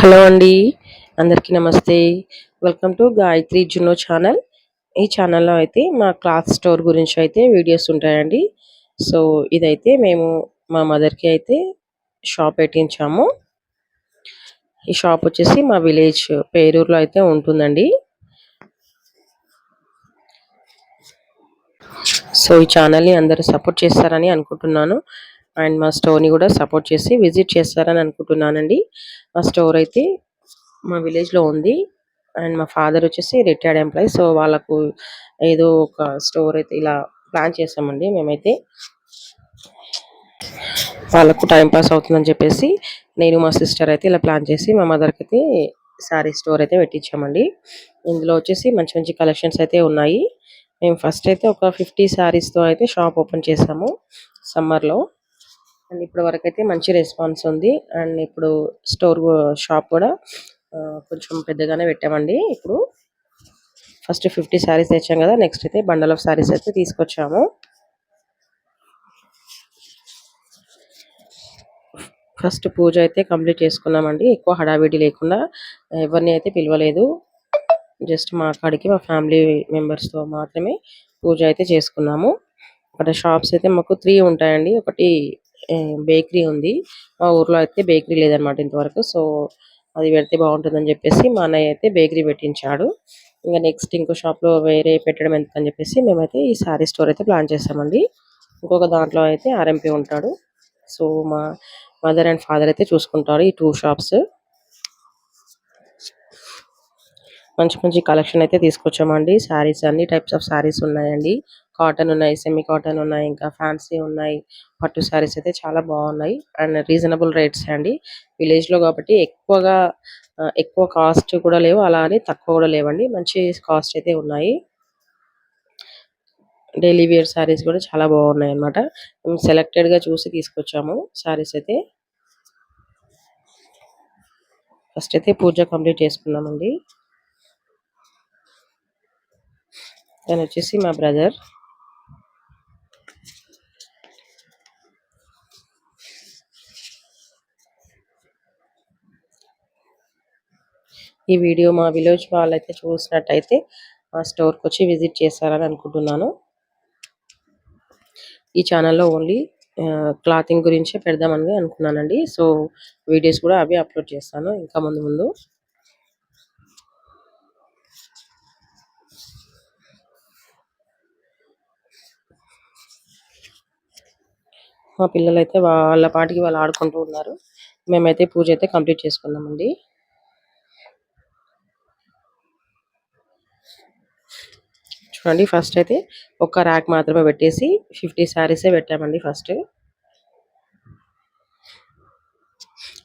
Hello అండి. అందరికీ నమస్తే. Welcome to Gayatri Juno channel. ఈ ఛానల్‌లో అయితే మా క్లాత్ స్టోర్ గురించి అయితే వీడియోస్ ఉంటాయండి. సో, ఇదైతే మేము మా మదర్‌కి అయితే షాప్ పెట్టించాము. ఈ షాప్ వచ్చేసి మా విలేజ్ పేరూరులో అయితే ఉంటుందండి. సో, ఈ ఛానల్‌ని అందరూ సపోర్ట్ చేస్తారని అనుకుంటున్నాను. అండ్ మా స్టోర్‌ని కూడా సపోర్ట్ చేసి విజిట్ చేస్తారని అనుకుంటున్నానండి. మా స్టోర్ అయితే మా విలేజ్‌లో ఉంది. అండ్ మా ఫాదర్ వచ్చేసి రిటైర్డ్ ఎంప్లాయీ. సో, వాళ్ళకు ఏదో ఒక స్టోర్ అయితే ఇలా ప్లాన్ చేసామండి మేమైతే. వాళ్ళకు టైం పాస్ అవుతుందని చెప్పేసి నేను మా సిస్టర్ అయితే ఇలా ప్లాన్ చేసి మా మదర్‌కి అయితే శారీ స్టోర్ అయితే పెట్టించామండి. ఇందులో వచ్చేసి మంచి మంచి కలెక్షన్స్ అయితే ఉన్నాయి. మేము ఫస్ట్ అయితే ఒక 50 శారీస్‌తో అయితే షాప్ ఓపెన్ చేసాము సమ్మర్‌లో. అండ్ ఇప్పటి వరకైతే మంచి రెస్పాన్స్ ఉంది. అండ్ ఇప్పుడు షాప్ కూడా కొంచెం పెద్దగానే పెట్టామండి ఇప్పుడు. ఫస్ట్ 50 శారీస్ తెచ్చాం కదా! నెక్స్ట్ అయితే బండల్ ఆఫ్ శారీస్ అయితే తీసుకొచ్చాము. ఫస్ట్ పూజ అయితే కంప్లీట్ చేసుకున్నామండి. ఎక్కువ హడావిడి లేకుండా ఎవరిని అయితే పిలవలేదు. జస్ట్ మా కాడికి మా ఫ్యామిలీ మెంబర్స్‌తో మాత్రమే పూజ అయితే చేసుకున్నాము. అక్కడ షాప్స్ అయితే మాకు 3 ఉంటాయండి. ఒకటి బేకరీ ఉంది. మా ఊర్లో అయితే బేకరీ లేదనమాట ఇంతవరకు. సో, అది పెడితే బాగుంటుందని చెప్పేసి మా అన్నయ్య అయితే బేకరీ పెట్టించాడు. నెక్స్ట్ ఇంకో షాప్‌లో వేరే పెట్టడం ఎందుకని చెప్పేసి మేమైతే ఈ శారీ స్టోర్ అయితే ప్లాన్ చేసామండి. ఇంకొక దాంట్లో అయితే ఆర్ఎంపీ ఉంటాడు. సో, మా మదర్ అండ్ ఫాదర్ అయితే చూసుకుంటారు ఈ 2 షాప్స్. మంచి మంచి కలెక్షన్ అయితే తీసుకొచ్చామండి. శారీస్ అన్ని టైప్స్ ఆఫ్ శారీస్ ఉన్నాయండి. కాటన్ ఉన్నాయి, సెమీ కాటన్ ఉన్నాయి, ఇంకా ఫ్యాన్సీ ఉన్నాయి. పట్టు శారీస్ అయితే చాలా బాగున్నాయి. అండ్ రీజనబుల్ రేట్స్ అండి. విలేజ్‌లో కాబట్టి ఎక్కువ కాస్ట్ కూడా లేవు. అలా అని తక్కువ కూడా లేవండి. మంచి కాస్ట్ అయితే ఉన్నాయి. డైలీ వేర్ శారీస్ కూడా చాలా బాగున్నాయన్నమాట. మేము సెలెక్టెడ్‌గా చూసి తీసుకొచ్చాము శారీస్ అయితే. ఫస్ట్ అయితే పూజ కంప్లీట్ చేసుకున్నామండి. తను వచ్చేసి మా బ్రదర్. ఈ వీడియో మా విలేజ్ వాళ్ళైతే చూసినట్టయితే మా స్టోర్‌కి వచ్చి విజిట్ చేస్తారని అనుకుంటున్నాను. ఈ ఛానల్‌లో ఓన్లీ క్లాతింగ్ గురించే పెడదామని అనుకున్నానండి. సో, వీడియోస్ కూడా అవే అప్లోడ్ చేస్తాను ఇంకా ముందు ముందు. మా పిల్లలైతే వాళ్ళ పాటికి వాళ్ళు ఆడుకుంటూ ఉన్నారు. మేమైతే పూజ అయితే కంప్లీట్ చేసుకున్నామండి. చూడండి ఫస్ట్ అయితే ఒక ర్యాక్ మాత్రమే పెట్టేసి 50 శారీసే పెట్టామండి ఫస్ట్.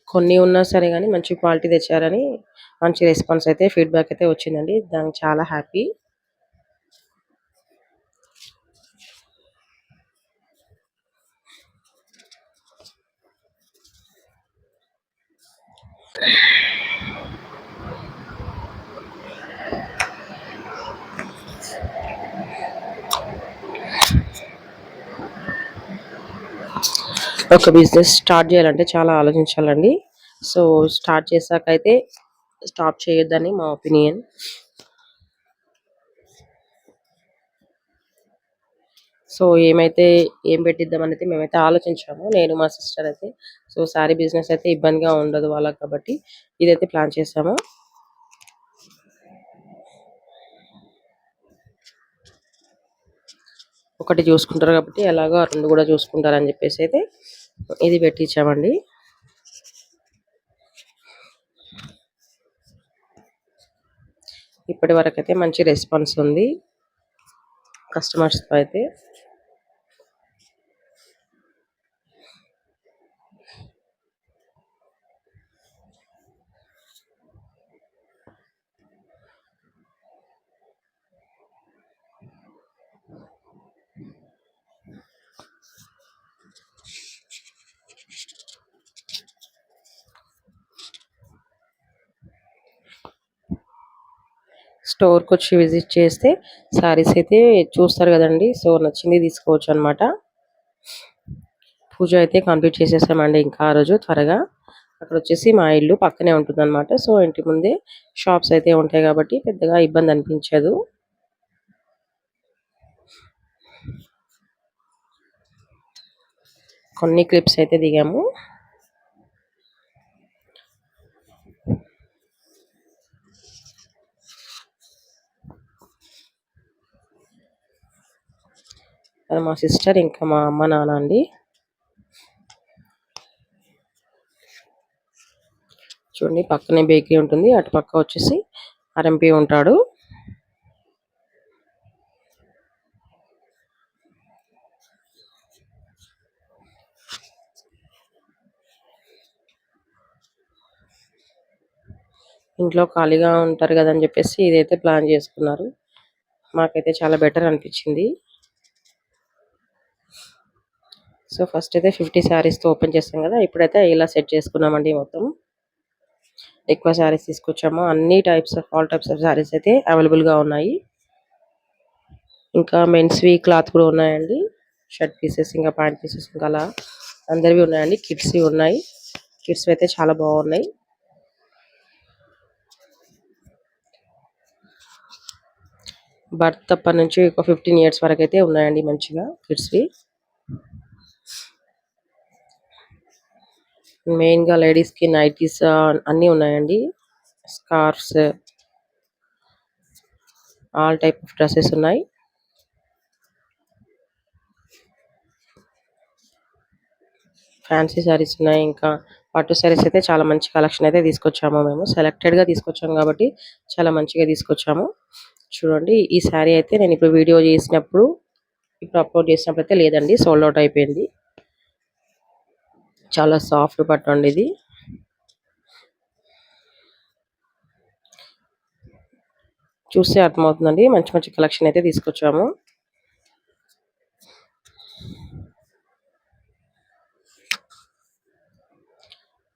కొన్ని ఉన్నా సరే గానీ మంచి క్వాలిటీ తెచ్చారని మంచి రెస్పాన్స్ అయితే ఫీడ్‌బ్యాక్ అయితే వచ్చిందండి. దానికి చాలా హ్యాపీ. ఒక బిజినెస్ స్టార్ట్ చేయాలంటే చాలా ఆలోచించాలండి. సో, స్టార్ట్ చేశాకైతే స్టాప్ చేయొద్దని మా ఒపీనియన్. సో, ఏం పెట్టిద్దామనైతే మేమైతే ఆలోచించాము. నేను మా సిస్టర్ అయితే. సో, శారీ బిజినెస్ అయితే ఇబ్బందిగా ఉండదు వాళ్ళకి కాబట్టి ఇదైతే ప్లాన్ చేసాము. ఒకటి చూసుకుంటారు కాబట్టి ఎలాగో ఆ 2 కూడా చూసుకుంటారని చెప్పేసి అయితే ఇది పెట్టించామండి. ఇప్పటి వరకైతే మంచి రెస్పాన్స్ ఉంది కస్టమర్స్‌తో అయితే. స్టోర్‌కి వచ్చి విజిట్ చేస్తే శారీస్ అయితే చూస్తారు కదండీ! సో, నచ్చింది తీసుకోవచ్చు అన్నమాట. పూజ అయితే కంప్లీట్ చేసేసామండి ఇంకా ఆ రోజు త్వరగా. అక్కడ వచ్చేసి మా ఇల్లు పక్కనే ఉంటుందన్నమాట. సో ఇంటి ముందే షాప్స్ అయితే ఉంటాయి కాబట్టి పెద్దగా ఇబ్బంది అనిపించదు. కొన్ని క్లిప్స్ అయితే దిగాము. అది మా సిస్టర్ ఇంకా మా అమ్మ నాన్న అండి. చూడండి పక్కనే బేకరీ ఉంటుంది, అటు పక్క వచ్చేసి ఆర్ఎంపీ ఉంటాడు. ఇంట్లో ఖాళీగా ఉంటారు కదా అని చెప్పేసి ఇదైతే ప్లాన్ చేసుకున్నారు. మాకైతే చాలా బెటర్ అనిపించింది. సో ఫస్ట్ అయితే 50 శారీస్తో ఓపెన్ చేస్తాం కదా, ఇప్పుడైతే ఇలా సెట్ చేసుకున్నామండి. మొత్తం ఎక్కువ శారీస్ తీసుకొచ్చాము. అన్ని ఆల్ టైప్స్ ఆఫ్ శారీస్ అయితే అవైలబుల్గా ఉన్నాయి. ఇంకా మెన్స్వి క్లాత్ కూడా ఉన్నాయండి. షర్ట్ పీసెస్ ఇంకా ప్యాంట్ పీసెస్ ఇంకా అలా అందరివి ఉన్నాయండి. కిడ్స్వి ఉన్నాయి. కిడ్స్ అయితే చాలా బాగున్నాయి. బర్త్ అప్పటి నుంచి ఒక 15 ఇయర్స్ వరకు అయితే ఉన్నాయండి మంచిగా కిడ్స్వి. మెయిన్గా లేడీస్కి నైటీస్ అన్నీ ఉన్నాయండి. Scarfs, all type of dresses ఉన్నాయి. ఫ్యాన్సీ శారీస్ ఉన్నాయి. ఇంకా పట్టు శారీస్ అయితే చాలా మంచి కలెక్షన్ అయితే తీసుకొచ్చాము. మేము సెలెక్టెడ్గా తీసుకొచ్చాము కాబట్టి చాలా మంచిగా తీసుకొచ్చాము. చూడండి ఈ శారీ అయితే నేను ఇప్పుడు వీడియో చేసినప్పుడు, ఇప్పుడు అప్లోడ్ చేసినప్పుడు అయితే లేదండి, సోల్డ్ అవుట్ అయిపోయింది. చాలా సాఫ్ట్ పట్టు అండి ఇది. చూస్తే అర్థమవుతుందండి, మంచి మంచి కలెక్షన్ అయితే తీసుకొచ్చాము.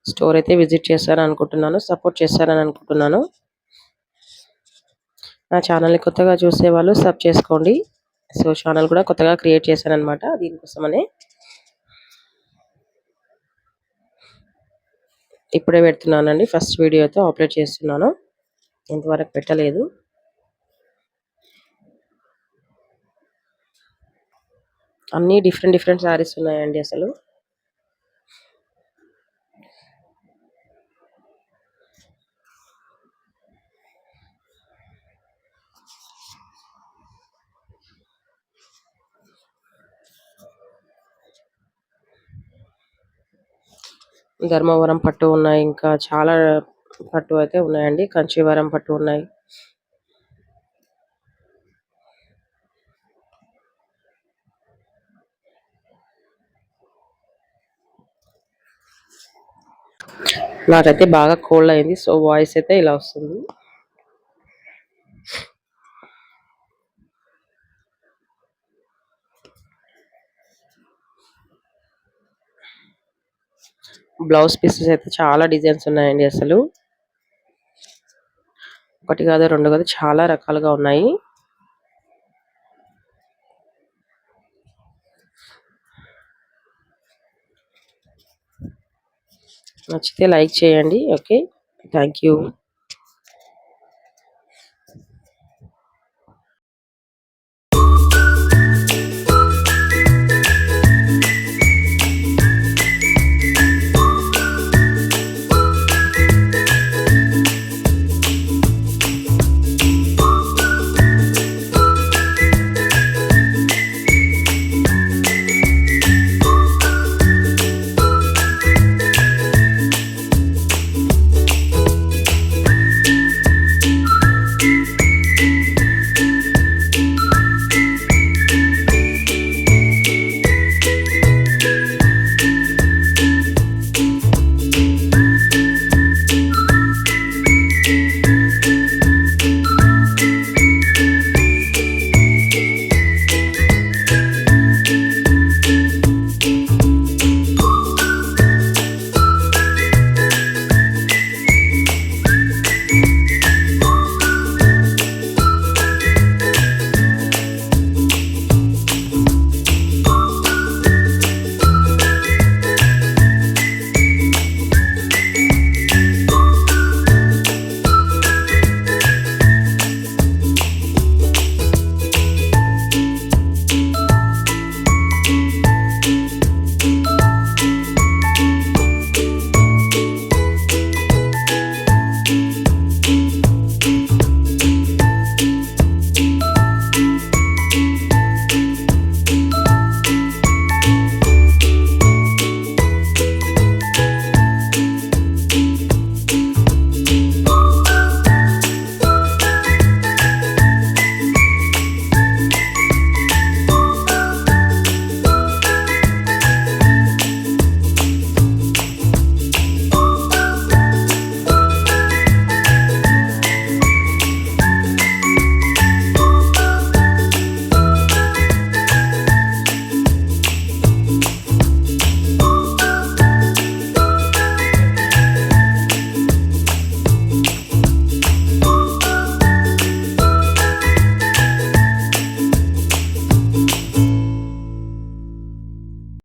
స్టోర్ అయితే విజిట్ చేస్తారని అనుకుంటున్నాను, సపోర్ట్ చేస్తారని అనుకుంటున్నాను. నా ఛానల్ని కొత్తగా చూసే వాళ్ళు సబ్ చేసుకోండి. సో ఛానల్ కూడా కొత్తగా క్రియేట్ చేశాను అనమాట, దీనికోసమనే. ఇప్పుడే పెడుతున్నానండి, ఫస్ట్ వీడియో అయితే అప్లోడ్ చేస్తున్నాను, ఇంతవరకు పెట్టలేదు. అన్ని డిఫరెంట్ డిఫరెంట్ శారీస్ ఉన్నాయండి అసలు. ధర్మవరం పట్టు ఉన్నాయి, ఇంకా చాలా పట్టు అయితే ఉన్నాయండి. కంచీవరం పట్టు ఉన్నాయి. నాకైతే బాగా కోల్డ్ అయింది, సో వాయిస్ అయితే ఇలా వస్తుంది. బ్లౌజ్ పీసెస్ అయితే చాలా డిజైన్స్ ఉన్నాయండి అసలు. ఒకటి కాదు రెండు కాదు, చాలా రకాలుగా ఉన్నాయి. నచ్చితే లైక్ చేయండి. Okay, thank you.